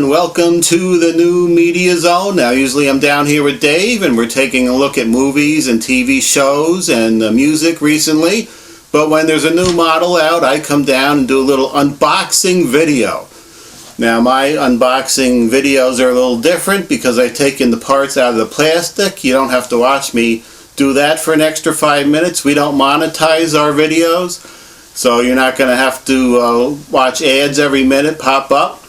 and welcome to the new media zone. Now usually I'm down here with Dave and we're taking a look at movies and TV shows and music recently, but when there's a new model out I come down and do a little unboxing video. Now my unboxing videos are a little different because I've taken the parts out of the plastic. You don't have to watch me do that for an extra 5 minutes. We don't monetize our videos, so you're not going to have to watch ads every minute pop up.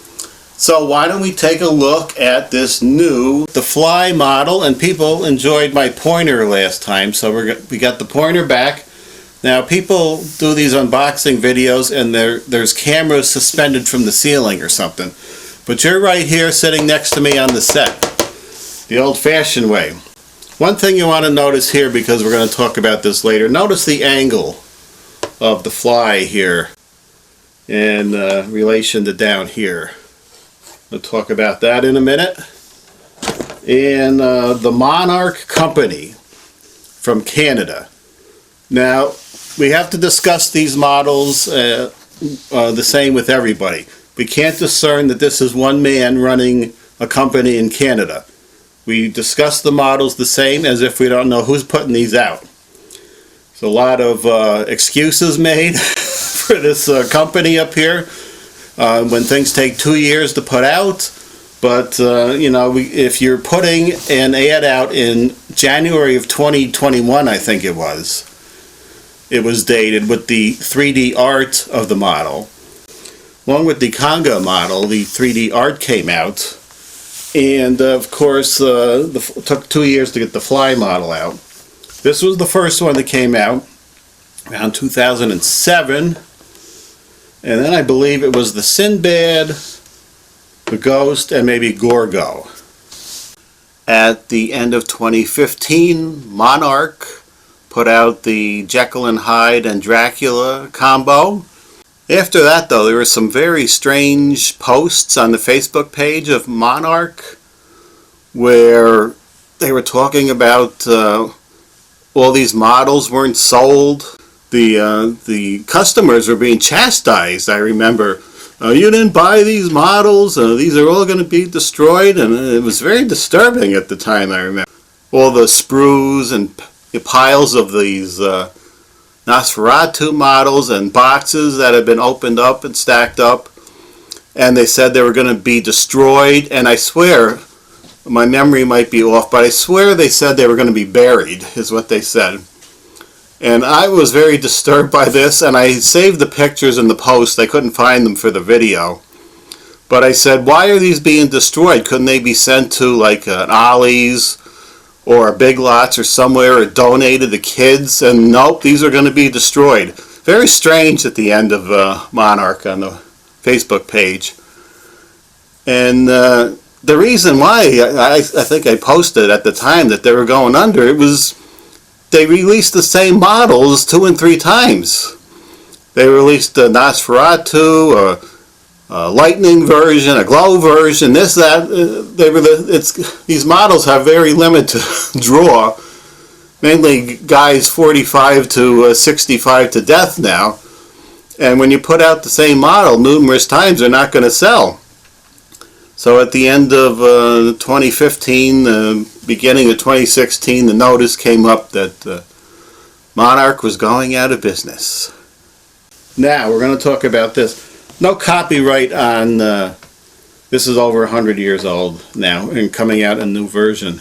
So why don't we take a look at this new The Fly model, and people enjoyed my pointer last time, so we got the pointer back. Now people do these unboxing videos and there's cameras suspended from the ceiling or something, but you're right here sitting next to me on the set, the old-fashioned way. One thing you want to notice here, because we're going to talk about this later, notice the angle of the Fly here in relation to down here. We'll talk about that in a minute. And the Monarch company from Canada. Now we have to discuss these models the same with everybody. We can't discern that this is one man running a company in Canada. We discuss the models the same as if we don't know who's putting these out. There's a lot of excuses made for this company up here when things take 2 years to put out. But you know, if you're putting an ad out in January of 2021, I think it was dated with the 3D art of the model. Along with the Conga model, the 3D art came out. And of course, it took 2 years to get the Fly model out. This was the first one that came out around 2007. And then I believe it was the Sinbad, the Ghost, and maybe Gorgo. At the end of 2015, Monarch put out the Jekyll and Hyde and Dracula combo. After that, though, there were some very strange posts on the Facebook page of Monarch where they were talking about all these models weren't sold. The customers were being chastised, I remember. You didn't buy these models, these are all going to be destroyed, and it was very disturbing at the time, I remember. All the sprues and piles of these Nosferatu models and boxes that had been opened up and stacked up, and they said they were going to be destroyed, and I swear, my memory might be off, but I swear they said they were going to be buried, is what they said. And I was very disturbed by this, and I saved the pictures in the post. I couldn't find them for the video, but I said, why are these being destroyed? Couldn't they be sent to like an Ollie's or a Big Lots or somewhere, or donated to kids? And nope, these are going to be destroyed. Very strange at the end of Monarch on the Facebook page. And the reason why I think I posted at the time that they were going under, it was they released the same models 2 and 3 times. They released the Nosferatu, a lightning version, a glow version, this, that. These models have very limited draw. Mainly guys 45 to 65 to death now. And when you put out the same model numerous times, they're not going to sell. So at the end of 2015, beginning of 2016, the notice came up that Monarch was going out of business. Now we're going to talk about this. No copyright on, this is over 100 years old now and coming out a new version.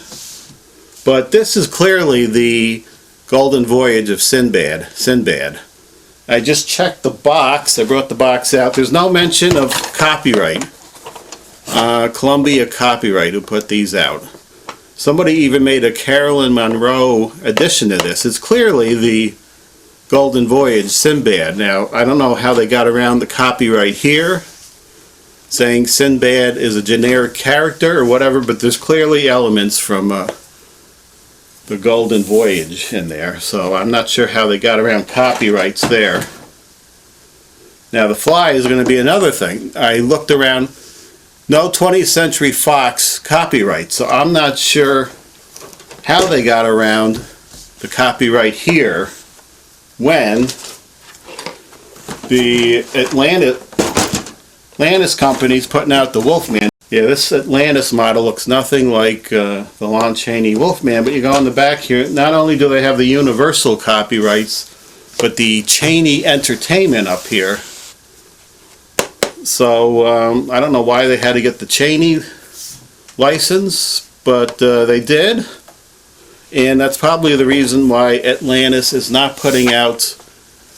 But this is clearly the Golden Voyage of Sinbad. I just checked the box, I brought the box out. There's no mention of copyright. Columbia Copyright who put these out. Somebody even made a Carolyn Monroe edition of this. It's clearly the Golden Voyage Sinbad. Now, I don't know how they got around the copyright here, saying Sinbad is a generic character or whatever, but there's clearly elements from the Golden Voyage in there, so I'm not sure how they got around copyrights there. Now, the Fly is going to be another thing. I looked around, no 20th Century Fox copyright, so I'm not sure how they got around the copyright here when the Atlantis company's putting out the Wolfman. Yeah, this Atlantis model looks nothing like the Lon Chaney Wolfman, but you go in the back here, not only do they have the Universal copyrights, but the Chaney Entertainment up here. So I don't know why they had to get the Chaney license, but they did. And that's probably the reason why Atlantis is not putting out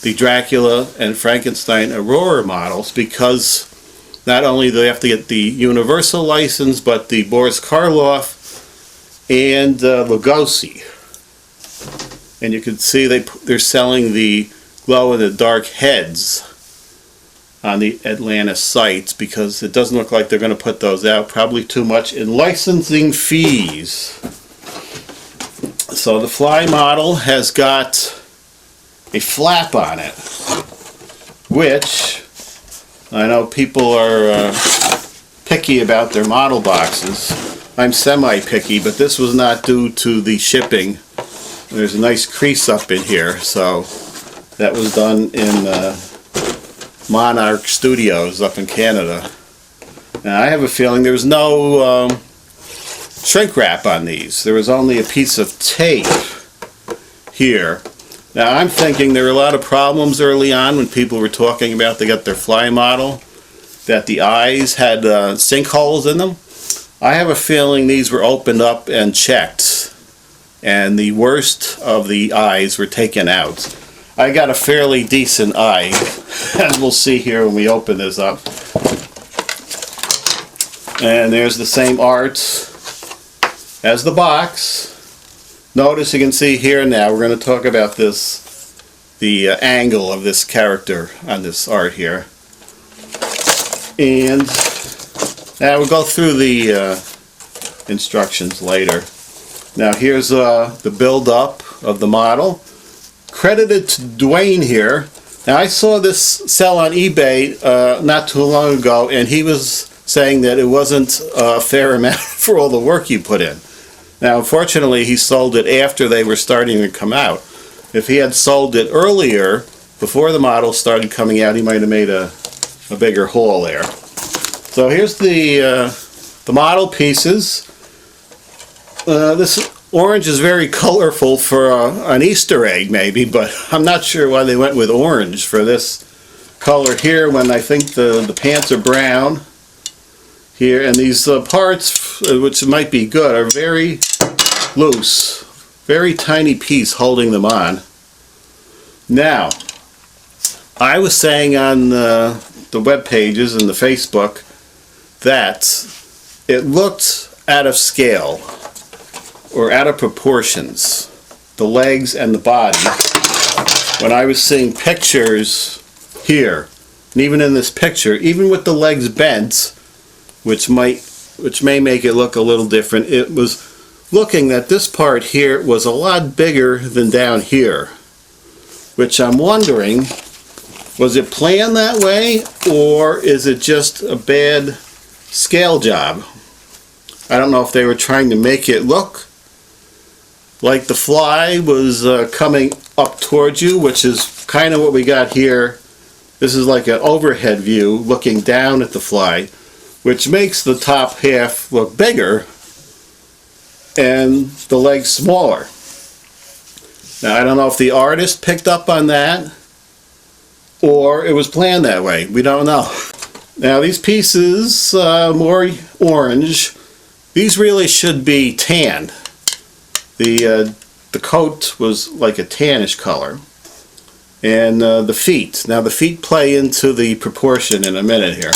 the Dracula and Frankenstein Aurora models, because not only do they have to get the Universal license, but the Boris Karloff and Lugosi. And you can see they're selling the glow-in-the-dark heads on the Atlantis sites, because it doesn't look like they're going to put those out. Probably too much in licensing fees. So the Fly model has got a flap on it, which I know people are picky about their model boxes. I'm semi-picky, but this was not due to the shipping. There's a nice crease up in here, so that was done in Monarch Studios up in Canada. And I have a feeling there was no shrink wrap on these. There was only a piece of tape here. Now I'm thinking there were a lot of problems early on when people were talking about they got their Fly model, that the eyes had sinkholes in them. I have a feeling these were opened up and checked, and the worst of the eyes were taken out. I got a fairly decent eye, as we'll see here when we open this up. And there's the same art as the box. Notice, you can see here now, we're going to talk about this, the angle of this character on this art here. And now we'll go through the instructions later. Now here's the build-up of the model. Credited to Dwayne here. Now I saw this sell on eBay not too long ago, and he was saying that it wasn't a fair amount for all the work you put in. Now unfortunately he sold it after they were starting to come out. If he had sold it earlier, before the model started coming out, he might have made a bigger haul there. So here's the model pieces. This orange is very colorful for an Easter egg maybe, but I'm not sure why they went with orange for this color here when I think the pants are brown here, and these parts, which might be good, are very loose. Very tiny piece holding them on. Now, I was saying on the web pages and the Facebook that it looked out of scale, or out of proportions, the legs and the body, when I was seeing pictures here. And even in this picture, even with the legs bent, which may make it look a little different, it was looking that this part here was a lot bigger than down here, which I'm wondering, was it planned that way, or is it just a bad scale job? I don't know if they were trying to make it look like the Fly was coming up towards you, which is kind of what we got here. This is like an overhead view looking down at the Fly, which makes the top half look bigger and the legs smaller. Now I don't know if the artist picked up on that or it was planned that way. We don't know. Now these pieces, more orange, these really should be tanned. The coat was like a tannish color. And the feet. Now the feet play into the proportion in a minute here.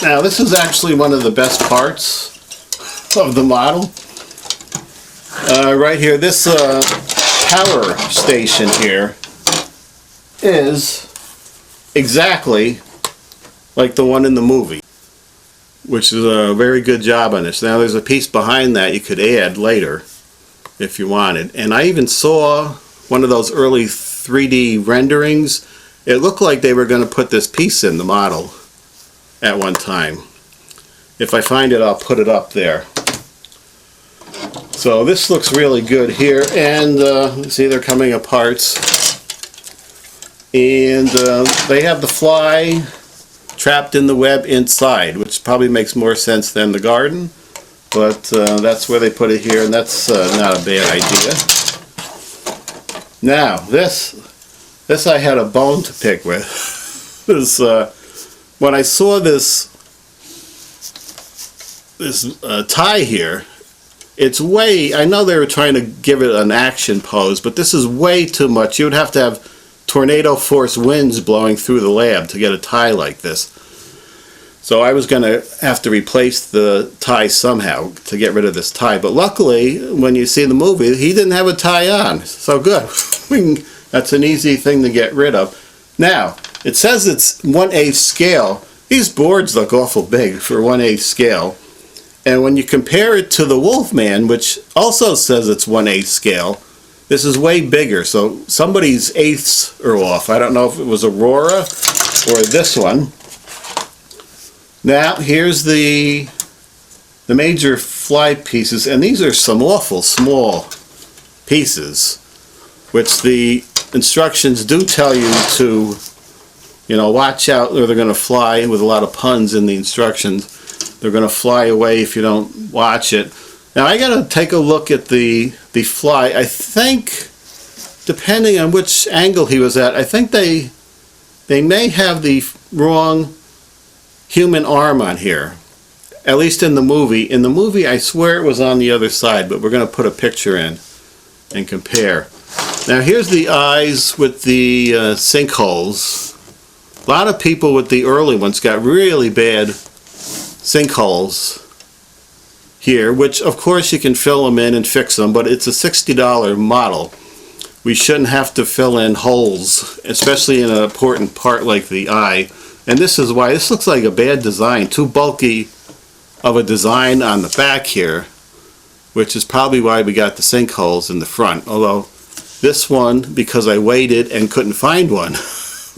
Now this is actually one of the best parts of the model. Right here, this power station here is exactly like the one in the movie, which is a very good job on this. Now there's a piece behind that you could add later if you wanted. And I even saw one of those early 3D renderings. It looked like they were going to put this piece in the model at one time. If I find it, I'll put it up there. So this looks really good here, and see, they're coming apart. And they have the Fly trapped in the web inside, which probably makes more sense than the garden. But that's where they put it here, and that's not a bad idea. Now, this I had a bone to pick with. When I saw this tie here, it's way, I know they were trying to give it an action pose, but this is way too much. You would have to have tornado force winds blowing through the lab to get a tie like this. So I was going to have to replace the tie somehow to get rid of this tie. But luckily, when you see the movie, he didn't have a tie on. So good. That's an easy thing to get rid of. Now, it says it's 1/8 scale. These boards look awful big for 1/8 scale. And when you compare it to the Wolfman, which also says it's 1/8 scale, this is way bigger. So somebody's eighths are off. I don't know if it was Aurora or this one. Now, here's the major fly pieces, and these are some awful small pieces, which the instructions do tell you to, watch out, or they're going to fly, with a lot of puns in the instructions. They're going to fly away if you don't watch it. Now, I got to take a look at the fly. I think, depending on which angle he was at, I think they may have the wrong human arm on here, at least in the movie. In the movie, I swear it was on the other side, but we're going to put a picture in and compare. Now, here's the eyes with the sinkholes. A lot of people with the early ones got really bad sinkholes here, which of course you can fill them in and fix them, but it's a $60 model. We shouldn't have to fill in holes, especially in an important part like the eye. And this is why this looks like a bad design, too bulky of a design on the back here, which is probably why we got the sinkholes in the front. Although this one, because I waited and couldn't find one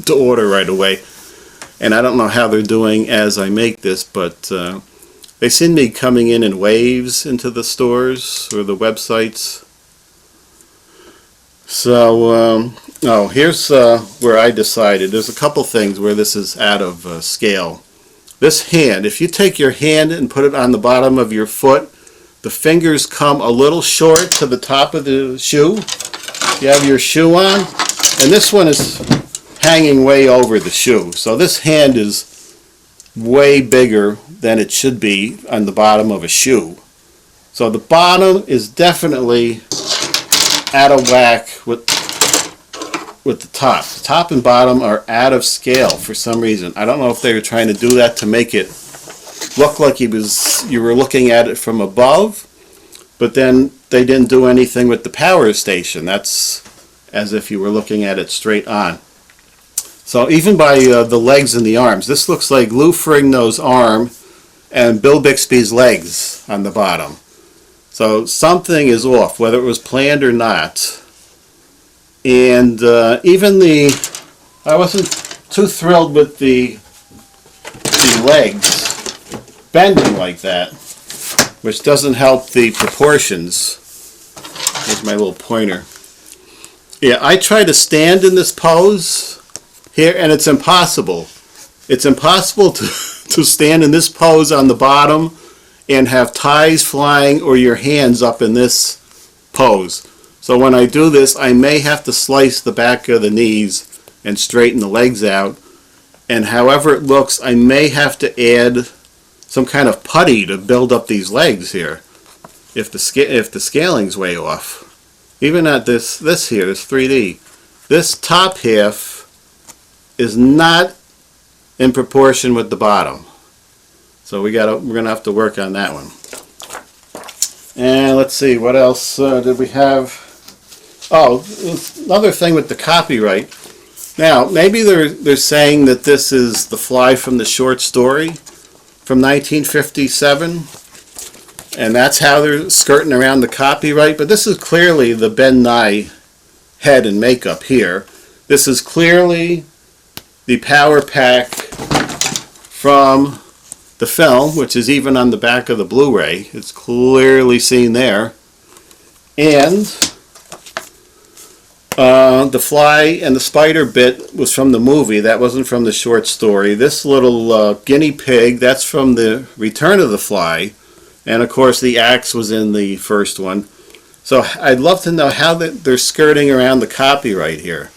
to order right away, and I don't know how they're doing as I make this, but they seem to be coming in waves into the stores or the websites. So, here's where I decided. There's a couple things where this is out of scale. This hand, if you take your hand and put it on the bottom of your foot, the fingers come a little short to the top of the shoe. You have your shoe on, and this one is hanging way over the shoe. So this hand is way bigger than it should be on the bottom of a shoe. So the bottom is definitely out of whack with the top. The top and bottom are out of scale for some reason. I don't know if they were trying to do that to make it look like you were looking at it from above, but then they didn't do anything with the power station. That's as if you were looking at it straight on. So even by the legs and the arms, this looks like Lou Ferrigno's arm and Bill Bixby's legs on the bottom. So something is off, whether it was planned or not. And even I wasn't too thrilled with the legs bending like that, which doesn't help the proportions. Here's my little pointer. Yeah, I try to stand in this pose here, and it's impossible. It's impossible to stand in this pose on the bottom and have ties flying or your hands up in this pose. So when I do this, I may have to slice the back of the knees and straighten the legs out. And however it looks, I may have to add some kind of putty to build up these legs here if the scaling's way off. Even at this here, this 3D. This top half is not in proportion with the bottom. So we're gonna have to work on that one. And let's see, what else did we have? Oh, another thing with the copyright. Now, maybe they're saying that this is the fly from the short story from 1957, and that's how they're skirting around the copyright. But this is clearly the Ben Nye head and makeup here. This is clearly the power pack from the film, which is even on the back of the Blu-ray. It's clearly seen there. And The fly and the spider bit was from the movie. That wasn't from the short story. This little guinea pig, that's from the Return of the Fly. And of course the axe was in the first one. So I'd love to know how they're skirting around the copyright here.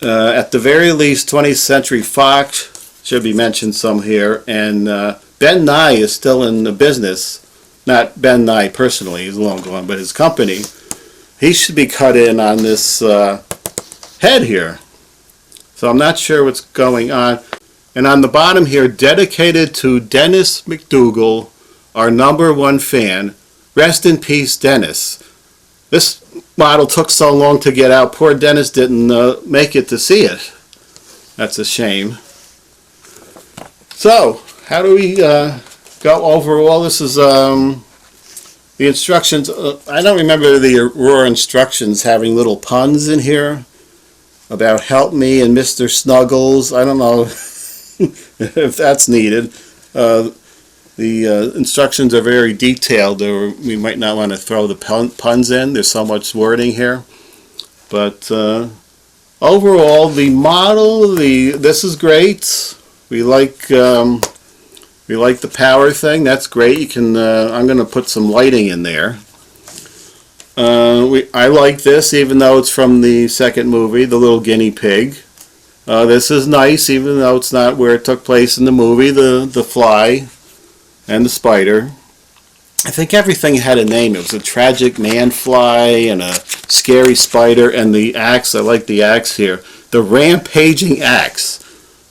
At the very least, 20th Century Fox should be mentioned some here. And Ben Nye is still in the business. Not Ben Nye personally, he's long gone, but his company. He should be cut in on this head here. So I'm not sure what's going on. And on the bottom here, dedicated to Dennis McDougal, our #1 fan. Rest in peace, Dennis. This model took so long to get out. Poor Dennis didn't make it to see it. That's a shame. So, how do we go overall? This is the instructions. I don't remember the Aurora instructions having little puns in here about help me and Mr. Snuggles. I don't know if that's needed. The instructions are very detailed, or we might not want to throw the puns in. There's so much wording here. But overall, the model, this is great. We like the power thing. That's great. You can. I'm going to put some lighting in there. I like this, even though it's from the second movie, the little guinea pig. This is nice, even though it's not where it took place in the movie. The fly and the spider. I think everything had a name. It was a tragic man fly and a scary spider and the axe. I like the axe here. The rampaging axe.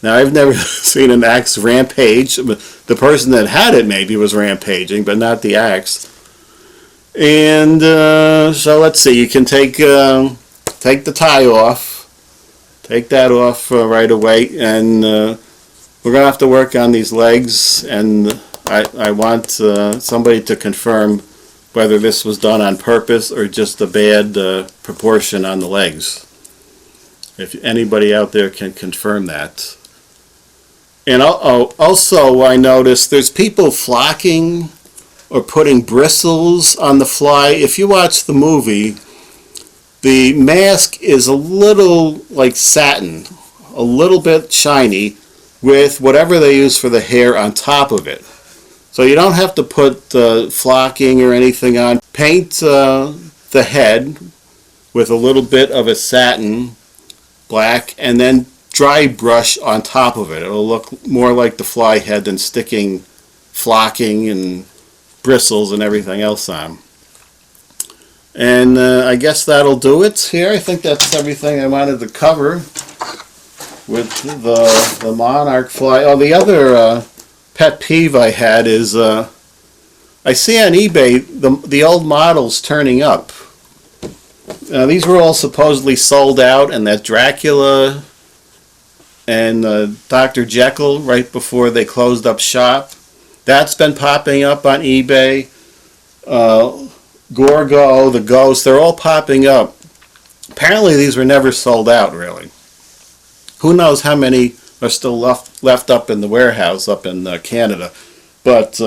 Now, I've never seen an axe rampage. The person that had it maybe was rampaging, but not the axe. And so let's see. You can take the tie off. Take that off right away. And we're going to have to work on these legs. And I want somebody to confirm whether this was done on purpose or just a bad proportion on the legs. If anybody out there can confirm that. And also I noticed there's people flocking or putting bristles on the fly. If you watch the movie, the mask is a little like satin, a little bit shiny, with whatever they use for the hair on top of it. So you don't have to put flocking or anything on. Paint the head with a little bit of a satin black, and then dry brush on top of it. It'll look more like the fly head than sticking flocking and bristles and everything else on. And I guess that'll do it here. I think that's everything I wanted to cover with the Monarch fly. Oh, the other pet peeve I had is I see on eBay the old models turning up. These were all supposedly sold out, and that Dracula and Dr. Jekyll right before they closed up shop. That's been popping up on eBay. Gorgo, the Ghost, they're all popping up. Apparently these were never sold out, really. Who knows how many are still left up in the warehouse up in Canada. But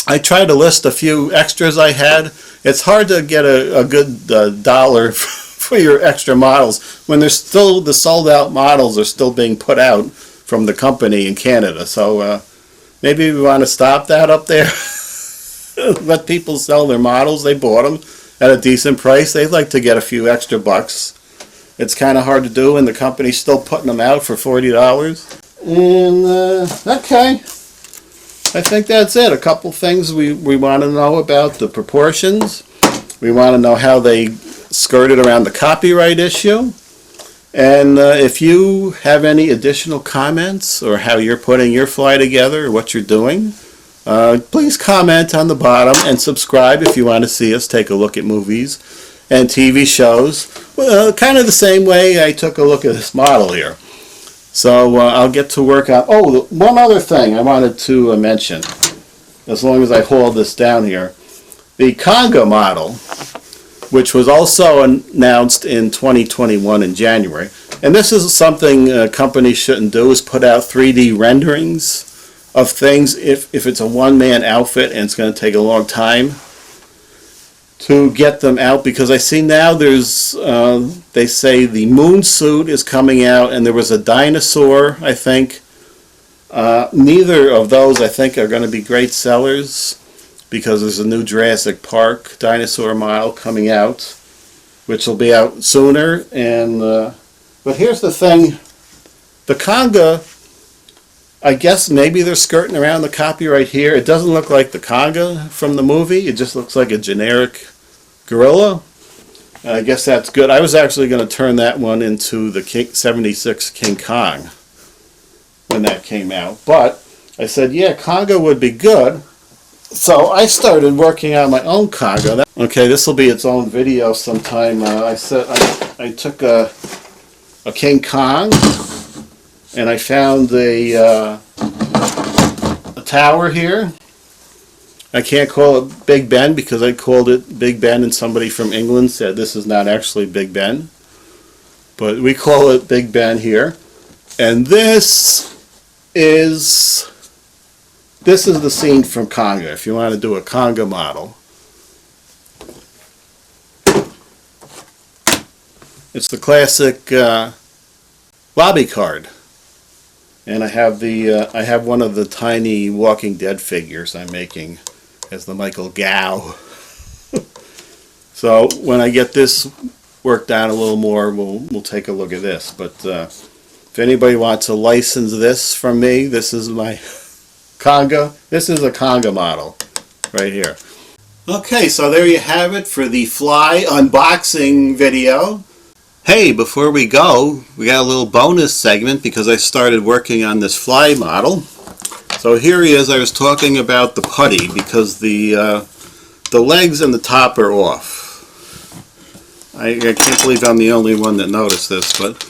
I tried to list a few extras I had. It's hard to get a good dollar for your extra models when there's still the sold out models are still being put out from the company in Canada. So maybe we want to stop that up there. Let people sell their models. They bought them at a decent price. They'd like to get a few extra bucks. It's kind of hard to do, and the company's still putting them out for $40. And okay, I think that's it. A couple things we want to know about the proportions. We want to know how they skirted around the copyright issue. And if you have any additional comments or how you're putting your fly together or what you're doing, please comment on the bottom and subscribe if you want to see us take a look at movies and TV shows. Kind of the same way I took a look at this model here. So I'll get to work on... Oh, one other thing I wanted to mention, as long as I hold this down here. The Conga model, which was also announced in 2021 in January. And this is something companies shouldn't do, is put out 3D renderings of things if it's a one-man outfit and it's going to take a long time. to get them out, because I see now there's, they say the moon suit is coming out, and there was a dinosaur, I think. Neither of those, I think, are going to be great sellers, because there's a new Jurassic Park dinosaur model coming out, which will be out sooner. And but here's the thing, the conga, I guess maybe they're skirting around the copyright here. It doesn't look like the conga from the movie. It just looks like a generic gorilla. And I guess that's good. I was actually going to turn that one into the 76 King Kong when that came out. But I said, yeah, conga would be good. So I started working on my own conga. Okay, this will be its own video sometime. I took a King Kong, and I found a tower here. I can't call it Big Ben because I called it Big Ben, and somebody from England said this is not actually Big Ben. But we call it Big Ben here. And this is the scene from conga, if you want to do a conga model. It's the classic lobby card. And I have one of the tiny Walking Dead figures I'm making as the Michael Gow. So when I get this worked out a little more, we'll take a look at this. But if anybody wants to license this from me, this is my conga. This is a conga model right here. Okay, so there you have it for the Fly unboxing video. Hey, before we go, we got a little bonus segment because I started working on this Fly model. So here he is. I was talking about the putty because the legs and the top are off. I can't believe I'm the only one that noticed this, but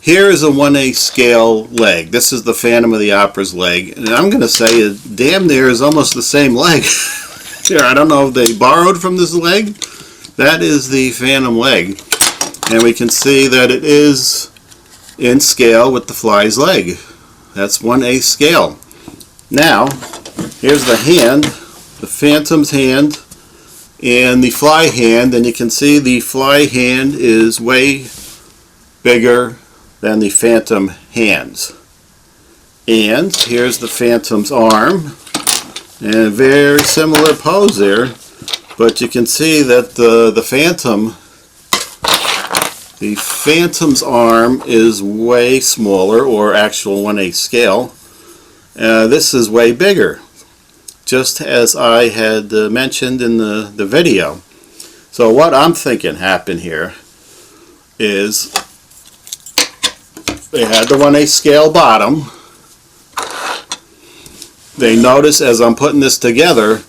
here is a 1/8 scale leg. This is the Phantom of the Opera's leg, and I'm going to say it damn near is almost the same leg. Here, I don't know if they borrowed from this leg. That is the Phantom leg. And we can see that it is in scale with the Fly's leg. That's 1/8 scale. Now, here's the hand, the Phantom's hand, and the Fly hand. And you can see the Fly hand is way bigger than the Phantom hands. And here's the Phantom's arm. And a very similar pose there. But you can see that the Phantom's arm is way smaller, or actual 1/8 scale. This is way bigger, just as I had mentioned in the video. So what I'm thinking happened here is they had the 1/8 scale bottom. They notice as I'm putting this together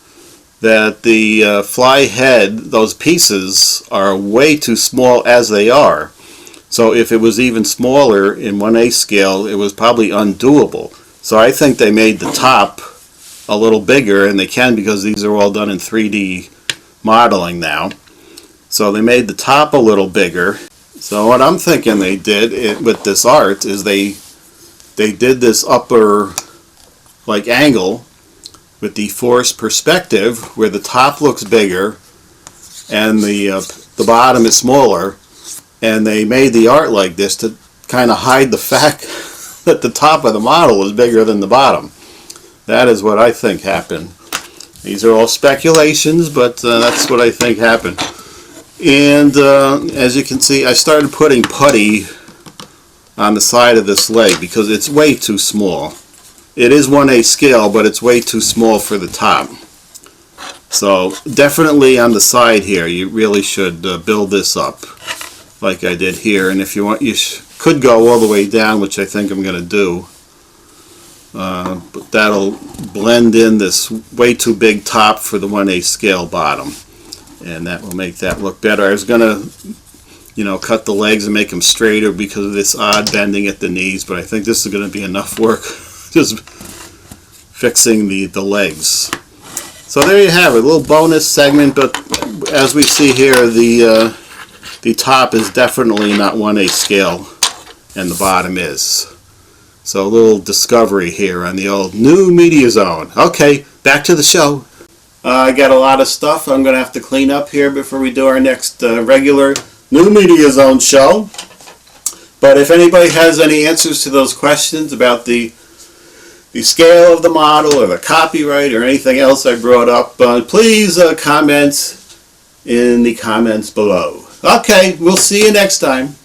that the Fly head, those pieces are way too small as they are. So if it was even smaller in 1/8 scale, it was probably undoable. So I think they made the top a little bigger, and they can because these are all done in 3D modeling now. So they made the top a little bigger. So what I'm thinking they did with this art is they did this upper like angle with the forced perspective where the top looks bigger and the bottom is smaller, and they made the art like this to kind of hide the fact that the top of the model is bigger than the bottom. That is what I think happened. These are all speculations, but that's what I think happened. And as you can see, I started putting putty on the side of this leg because it's way too small. It is 1/8 scale, but it's way too small for the top. So definitely on the side here, you really should build this up like I did here. And if you want, you could go all the way down, which I think I'm going to do. But that'll blend in this way too big top for the 1/8 scale bottom. And that will make that look better. I was going to, cut the legs and make them straighter because of this odd bending at the knees, but I think this is going to be enough work just fixing the legs. So there you have it, a little bonus segment, but as we see here, the top is definitely not 1/8 scale, and the bottom is. So a little discovery here on the old New Media Zone. Okay, back to the show. I got a lot of stuff I'm going to have to clean up here before we do our next regular New Media Zone show. But if anybody has any answers to those questions about the scale of the model or the copyright or anything else I brought up, please comment in the comments below. Okay, we'll see you next time.